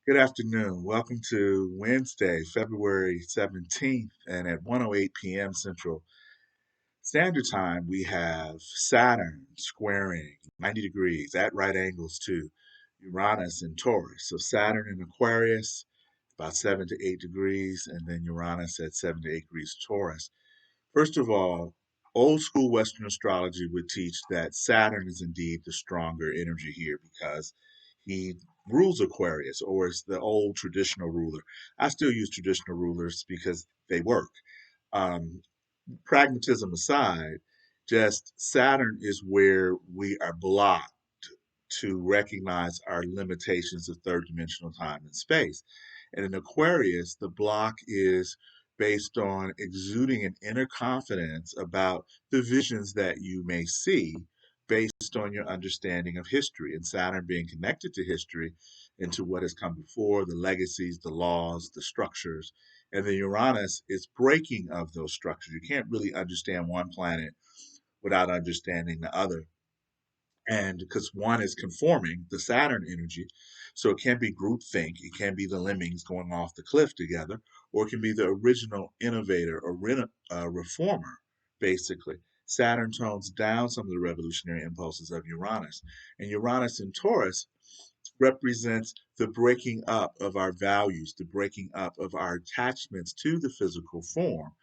Good afternoon. Welcome to Wednesday, February 17th, and at 1:08 p.m. Central Standard Time, we have Saturn squaring 90 degrees at right angles to Uranus and Taurus. So Saturn in Aquarius, about 7 to 8 degrees, and then Uranus at 7 to 8 degrees Taurus. First of all, old school Western astrology would teach that Saturn is indeed the stronger energy here because he rules Aquarius, or is the old traditional ruler. I still use traditional rulers because they work. Um, Pragmatism aside, just Saturn is where we are blocked to recognize our limitations of third dimensional time and space. And in Aquarius, the block is based on exuding an inner confidence about the visions that you may see based on your understanding of history, and Saturn being connected to history and to what has come before, the legacies, the laws, the structures. And then Uranus is breaking of those structures. You can't really understand one planet without understanding the other, and because one is conforming the Saturn energy, so it can be groupthink, it can be the lemmings going off the cliff together, or it can be the original innovator or reformer, basically. Saturn tones down some of the revolutionary impulses of Uranus, and Uranus in Taurus represents the breaking up of our values, the breaking up of our attachments to the physical form,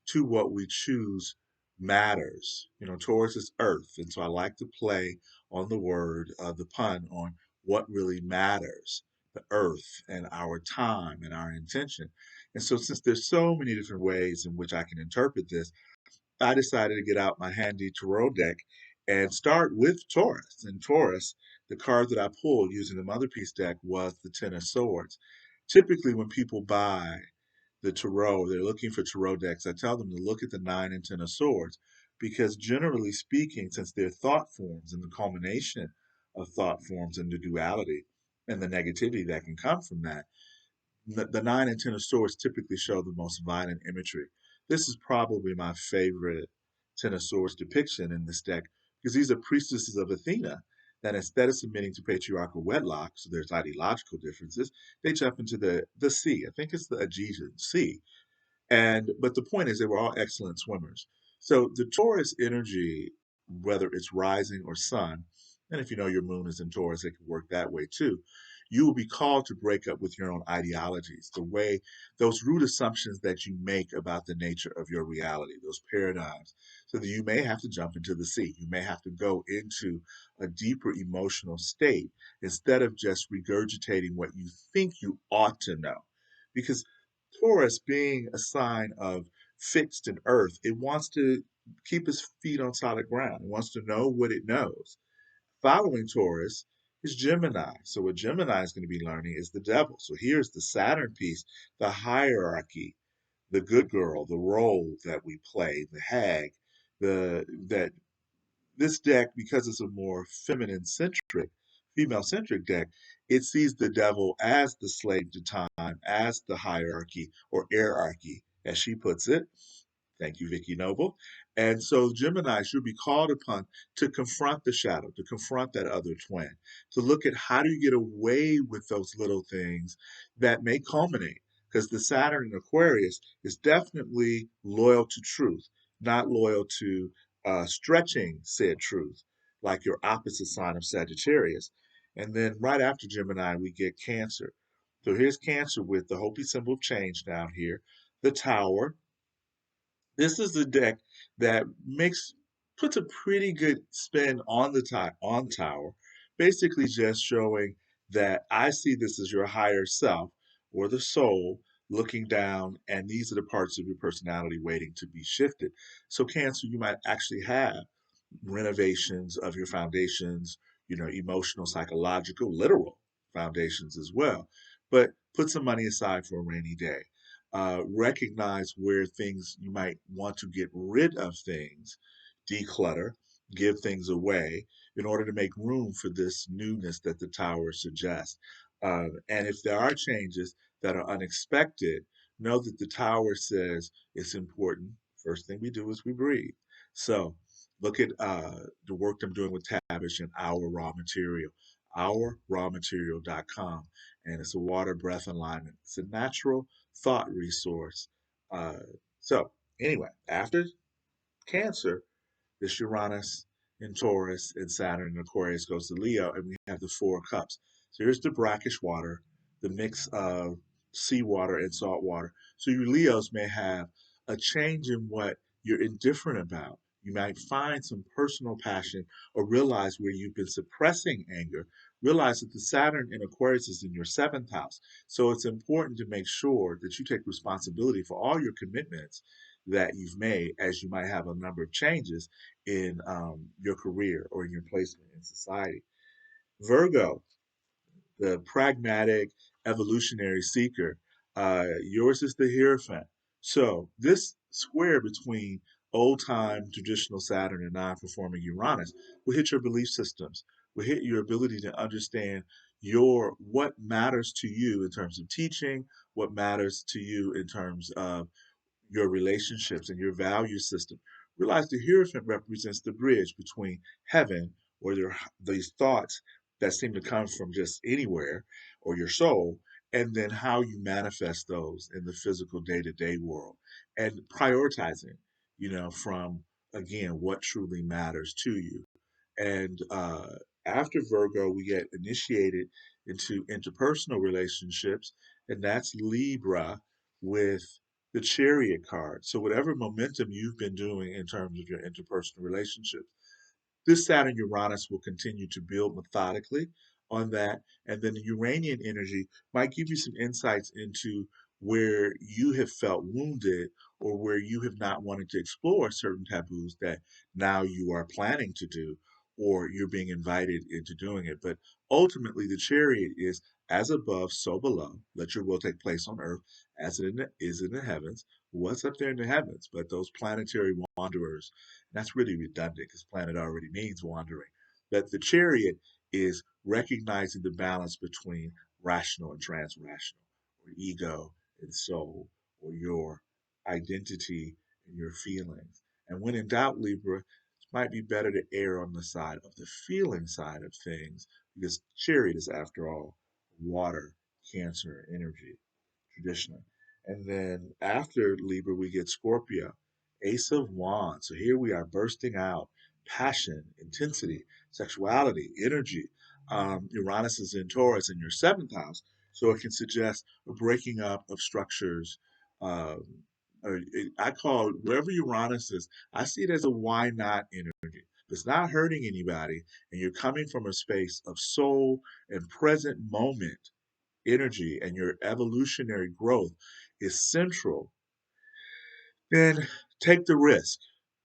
to what we choose matters. Taurus is earth, and so I like to play on the word, the pun on what really matters, the earth and our time and our intention. And so, since there's so many different ways in which I can interpret this, I decided to get out my handy tarot deck and start with Taurus. And Taurus, the card that I pulled using the Mother Piece deck was the Ten of Swords. Typically, when people buy the tarot, they're looking for tarot decks, I tell them to look at the Nine and Ten of Swords because, generally speaking, since they're thought forms and the culmination of thought forms and the duality and the negativity that can come from that, the Nine and Ten of Swords typically show the most violent imagery. This is probably my favorite Ten of Swords depiction in this deck because these are priestesses of Athena that, instead of submitting to patriarchal wedlock, so there's ideological differences, they jump into the sea. I think it's the Aegean Sea. And but the point is they were all excellent swimmers. So the Taurus energy, whether it's rising or sun, and if you know your moon is in Taurus, it can work that way too. You will be called to break up with your own ideologies, the way those root assumptions that you make about the nature of your reality, those paradigms, so that you may have to jump into the sea. You may have to go into a deeper emotional state instead of just regurgitating what you think you ought to know. Because Taurus, being a sign of fixed in earth, it wants to keep its feet on solid ground. It wants to know what it knows. Following Taurus is Gemini. So, what Gemini is going to be learning is the devil. So, here's the Saturn piece, the hierarchy, the good girl, the role that we play, the hag, that this deck, because it's a more feminine centric, female centric deck, it sees the devil as the slave to time, as the hierarchy or hierarchy, as she puts it. Thank you, Vicky Noble. And so Gemini should be called upon to confront the shadow, to confront that other twin, to look at how do you get away with those little things that may culminate. Because the Saturn in Aquarius is definitely loyal to truth, not loyal to stretching said truth, like your opposite sign of Sagittarius. And then right after Gemini, we get Cancer. So here's Cancer with the Hopi symbol of change down here, the Tower. This is the deck that puts a pretty good spin on the on Tower, basically just showing that I see this as your higher self or the soul looking down, and these are the parts of your personality waiting to be shifted. So, Cancer, you might actually have renovations of your foundations, emotional, psychological, literal foundations as well. But put some money aside for a rainy day. Recognize where things you might want to get rid of things, declutter, give things away in order to make room for this newness that the tower suggests. And if there are changes that are unexpected, know that the tower says it's important. First thing we do is we breathe. So look at the work I'm doing with Tavish and our raw material. ourrawmaterial.com. And it's a water breath alignment. It's a natural thought resource. Uh, so, anyway, after Cancer, this Uranus in Taurus and Saturn in Aquarius goes to Leo, and we have the Four of Cups. So here's the brackish water, the mix of seawater and salt water. So you Leos may have a change in what you're indifferent about. You might find some personal passion or realize where you've been suppressing anger. Realize that the Saturn in Aquarius is in your seventh house. So it's important to make sure that you take responsibility for all your commitments that you've made, as you might have a number of changes in your career or in your placement in society. Virgo, the pragmatic evolutionary seeker, yours is the Hierophant. So this square between old time traditional Saturn and non performing Uranus will hit your belief systems, will hit your ability to understand what matters to you in terms of teaching, what matters to you in terms of your relationships and your value system. Realize the Hierophant represents the bridge between heaven, where there are these thoughts that seem to come from just anywhere, or your soul, and then how you manifest those in the physical day to day world. And prioritizing, from again, what truly matters to you. And after Virgo, we get initiated into interpersonal relationships, and that's Libra with the Chariot card. So, whatever momentum you've been doing in terms of your interpersonal relationships, this Saturn Uranus will continue to build methodically on that. And then the Uranian energy might give you some insights into where you have felt wounded or where you have not wanted to explore certain taboos that now you are planning to do or you're being invited into doing it. But ultimately, the chariot is as above, so below. Let your will take place on earth as it is in the heavens. What's up there in the heavens? But those planetary wanderers, that's really redundant because planet already means wandering. But the chariot is recognizing the balance between rational and transrational, or ego and soul, or your identity and your feelings. And when in doubt, Libra, it might be better to err on the side of the feeling side of things because chariot is, after all, water, cancer, energy traditionally. And then after Libra, we get Scorpio, Ace of Wands. So here we are bursting out passion, intensity, sexuality, energy. Uranus is in Taurus in your seventh house, so it can suggest a breaking up of structures. Um, I call it, wherever Uranus is, I see it as a why not energy. If it's not hurting anybody, and you're coming from a space of soul and present moment energy and your evolutionary growth is central, then take the risk,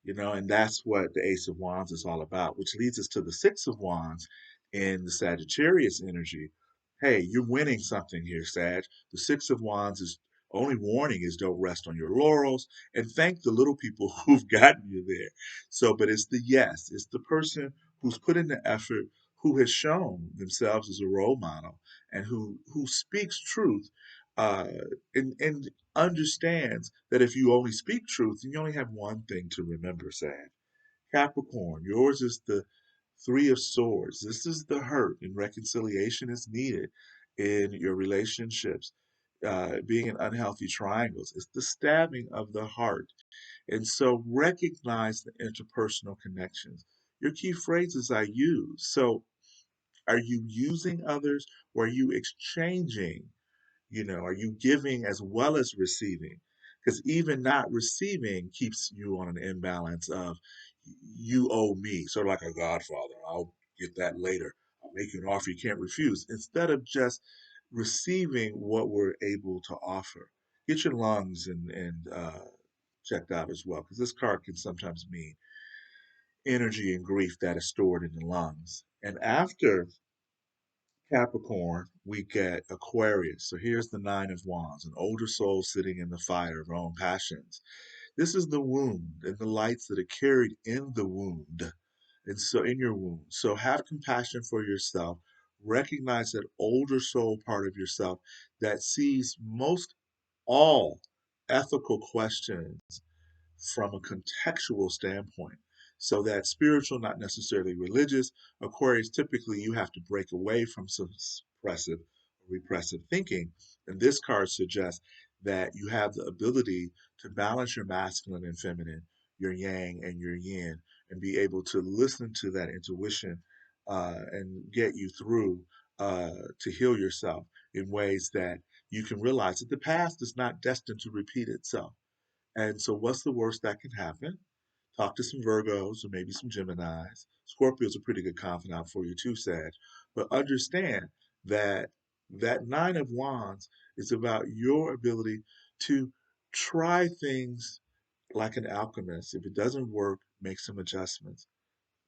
and that's what the Ace of Wands is all about, which leads us to the Six of Wands in the Sagittarius energy. Hey, you're winning something here, Sag. The Six of Wands is only warning is don't rest on your laurels and thank the little people who've gotten you there. So, but it's the yes, it's the person who's put in the effort, who has shown themselves as a role model and who speaks truth uh, and understands that if you only speak truth, then you only have one thing to remember, Sam. Capricorn, yours is the Three of Swords. This is the hurt, and reconciliation is needed in your relationships. Being in unhealthy triangles, it's the stabbing of the heart. And so recognize the interpersonal connections. Your key phrases I use. So, are you using others or are you exchanging? Are you giving as well as receiving? Because even not receiving keeps you on an imbalance of you owe me, sort of like a godfather. I'll get that later. I'll make you an offer you can't refuse. Instead of just receiving what we're able to offer. Get your lungs and checked out as well, because this card can sometimes mean energy and grief that is stored in the lungs. And after Capricorn, we get Aquarius. So here's the Nine of Wands, an older soul sitting in the fire of her own passions. This is the wound and the lights that are carried in the wound. And so in your wound. So have compassion for yourself. Recognize that older soul part of yourself that sees most all ethical questions from a contextual standpoint. So that spiritual, not necessarily religious. Aquarius, typically you have to break away from some suppressive or repressive thinking. And this card suggests that you have the ability to balance your masculine and feminine, your yang and your yin, and be able to listen to that intuition and get you through to heal yourself in ways that you can realize that the past is not destined to repeat itself. And so, what's the worst that can happen? Talk to some Virgos or maybe some Geminis. Scorpio's a pretty good confidant for you too, Sag. But understand that that Nine of Wands is about your ability to try things like an alchemist. If it doesn't work, make some adjustments.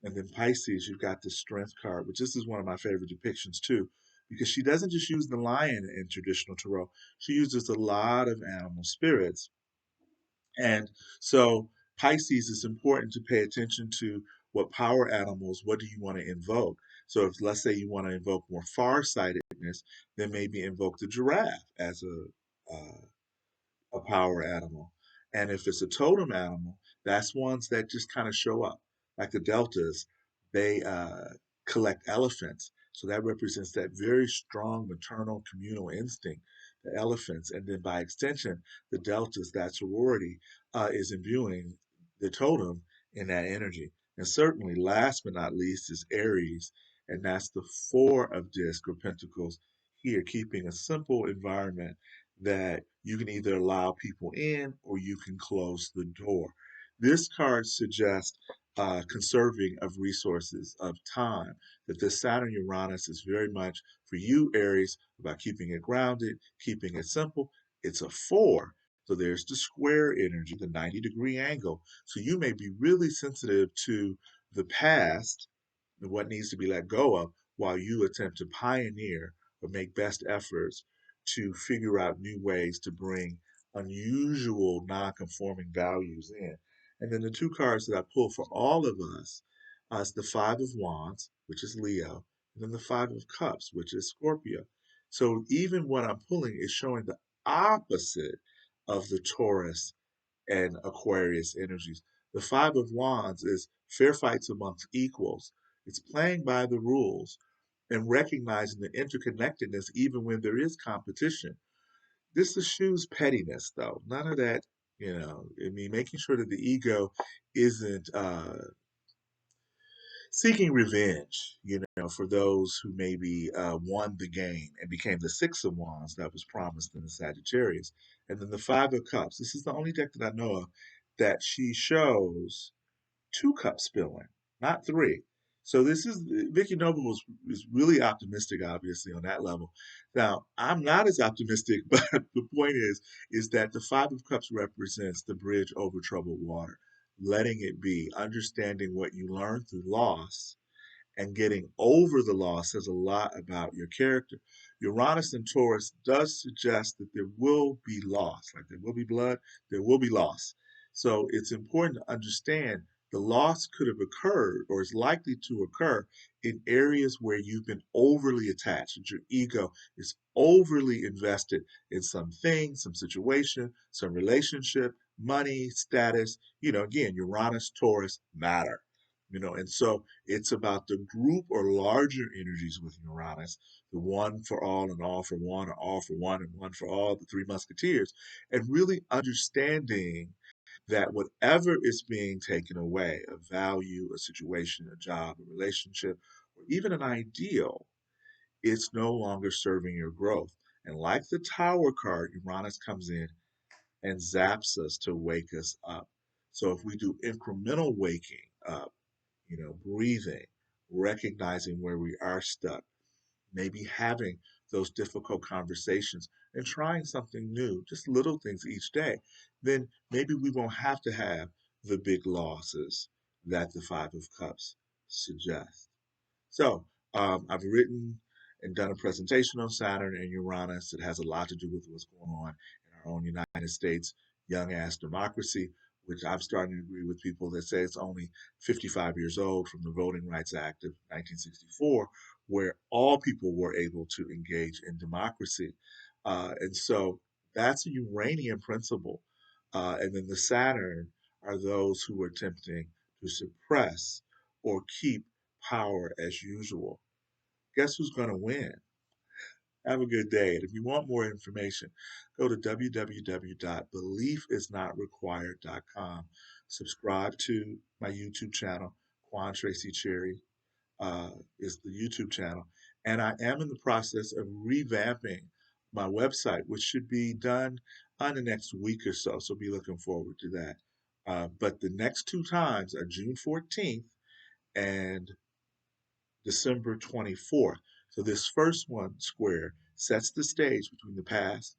And then Pisces, you've got the Strength card, which this is one of my favorite depictions too, because she doesn't just use the lion in traditional tarot. She uses a lot of animal spirits. And so Pisces, is important to pay attention to what power animals, what do you want to invoke? So if let's say you want to invoke more farsightedness, then maybe invoke the giraffe as a power animal. And if it's a totem animal, that's ones that just kind of show up. Like the deltas, they collect elephants. So that represents that very strong maternal communal instinct, the elephants. And then by extension, the deltas, that sorority, is imbuing the totem in that energy. And certainly, last but not least, is Aries. And that's the four of disc or pentacles here, keeping a simple environment that you can either allow people in or you can close the door. This card suggests conserving of resources, of time, that this Saturn Uranus is very much for you, Aries, about keeping it grounded, keeping it simple. It's a four. So there's the square energy, the 90-degree angle. So you may be really sensitive to the past and what needs to be let go of while you attempt to pioneer or make best efforts to figure out new ways to bring unusual non-conforming values in. And then the two cards that I pull for all of us is the Five of Wands, which is Leo, and then the Five of Cups, which is Scorpio. So even what I'm pulling is showing the opposite of the Taurus and Aquarius energies. The Five of Wands is fair fights amongst equals. It's playing by the rules and recognizing the interconnectedness even when there is competition. This eschews pettiness, though. None of that, I mean, making sure that the ego isn't seeking revenge, for those who maybe won the game and became the Six of Wands that was promised in the Sagittarius. And then the Five of Cups. This is the only deck that I know of that she shows two cups spilling, not three. So this is Vicky Noble is really optimistic, obviously, on that level. Now, I'm not as optimistic, but the point is that the Five of Cups represents the bridge over troubled water, letting it be, understanding what you learn through loss and getting over the loss says a lot about your character. Uranus and Taurus does suggest that there will be loss, like there will be blood, there will be loss. So it's important to understand the loss could have occurred or is likely to occur in areas where you've been overly attached, that your ego is overly invested in something, some situation, some relationship, money, status. Again, Uranus, Taurus matter. And so it's about the group or larger energies with Uranus, the one for all and all for one, or all for one and one for all, the Three Musketeers, and really understanding that whatever is being taken away, a value, a situation, a job, a relationship, or even an ideal, it's no longer serving your growth. And like the Tower card, Uranus comes in and zaps us to wake us up. So if we do incremental waking up, breathing, recognizing where we are stuck, maybe having those difficult conversations and trying something new, just little things each day, then maybe we won't have to have the big losses that the Five of Cups suggests. So I've written and done a presentation on Saturn and Uranus. It has a lot to do with what's going on in our own United States young ass democracy, which I'm starting to agree with people that say it's only 55 years old from the Voting Rights Act of 1964, where all people were able to engage in democracy. And so that's a Uranian principle. And then the Saturn are those who are attempting to suppress or keep power as usual. Guess who's going to win? Have a good day. And if you want more information, go to www.beliefisnotrequired.com. Subscribe to my YouTube channel, Quan Tracy Cherry is the YouTube channel. And I am in the process of revamping my website, which should be done on the next week or so. So be looking forward to that. But the next two times are June 14th and December 24th. So this first one square sets the stage between the past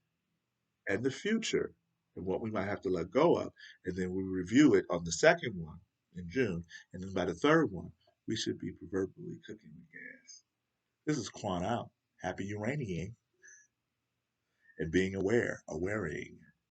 and the future and what we might have to let go of. And then we review it on the second one in June. And then by the third one, we should be proverbially cooking with gas. This is Quan out. Happy Uranian and being aware, awareing.